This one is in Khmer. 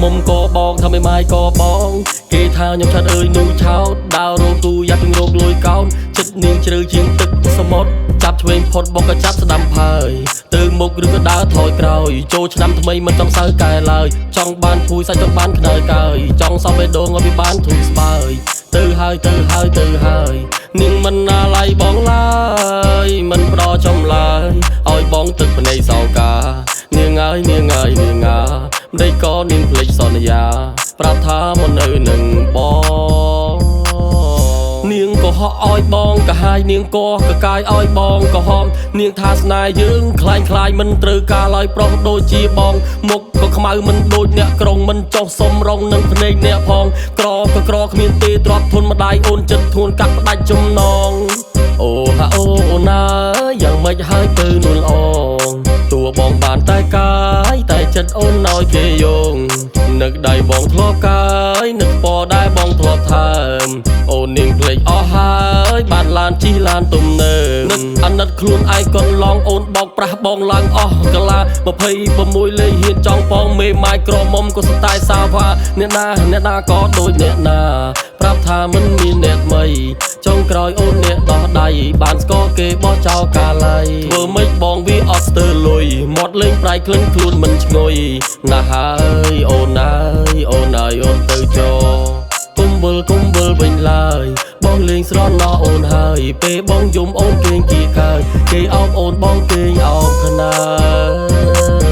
មុំក៏បងថាមិនម៉ាយក៏បងគេថាខ្ញុំឆាត់អើយនូឆោតដើររកទូយ៉ាប់ពីរោគលួយកោនចិត្តនាងជ្រៅជាងទឹកសមុទ្រចាប់ឆ្វេងផុតបងក៏ចាប់ស្ដាំផើយទៅមុខឬក៏ដើរថយក្រោយចូលឆ្នាំថ្មីមិនចង់សើកែឡើយចង់បានភួយសាច់ចង់បានខ្នើយកើយចង់សំបេះដូងឲ្យវាបានធូរស្បើយទៅហើយនាងមិនណាឡៃបងឡើយមិនប្រចំឡើយឲ្យបងទឹកភ្នែកសោកានាងអើយនាងអើយនាងអាម្ដេចក៏នាងភ្លេចសន្យាប្រាប់ថាមិននៅនឹងបងនាងក៏ហក់ឲ្យបងក៏ហាយនាងក៏កាយឲ្យបងក៏ហមនាងថាស្នេហ៍យើងคล้ายមិនត្រូវការឡើយប្រុសដូចជាបងមុខក៏ខ្មៅមិនដូចអ្នកក្រុងមិនចុះសុំរងនឹងភ្នែកអ្នកផងក្រក៏ក្រគ្មានទេទ្រាំធន់ម្ដាយអូនចិត្តធួនកាត់ផ្ដាច់ចំណងអូហាអូណាយ៉ាងម៉េចហើយទៅនួនល្អតួបងបានតែកាយតែចិត្តអូនឲ្យគេយោងនឹកដៃបងធ្លាប់កាយនឹកពណ៌ដែលបងធ្លាប់ថើមអូននាងភ្លេចអស់ហើយបានឡានជិះឡានទំនើបនឹកអាណិតខ្លួនឯងកន្លងអូនបោកប្រាស់បងឡើងអស់កាលា26លេខហ៊ានចង់ផងមេម៉ាយក្រមុំក៏ស្ទាយសាវ៉ាអ្នកណាក៏ដូចអ្នកណាប្រាប់ថាមិនមានអ្នកថ្មីចុងក្រោយអូនអ្នកដោះដៃបានស្គាល់គេបោះចោលកាល័យធ្វើម៉េចបងវាអត់ស្ទើរលុយមាត់លេងប្រៃក្លិនខ្លួនមិនឈ្ងុយណាស់ហើយអូនអើយអូនទៅចោគុំវិលវិញឡើយបងលេងស្រន់ណោះអូនហើយពេលបងយំអូនគេងគៀកើយគេអោបអូនបងគេងអោបខ្នើយ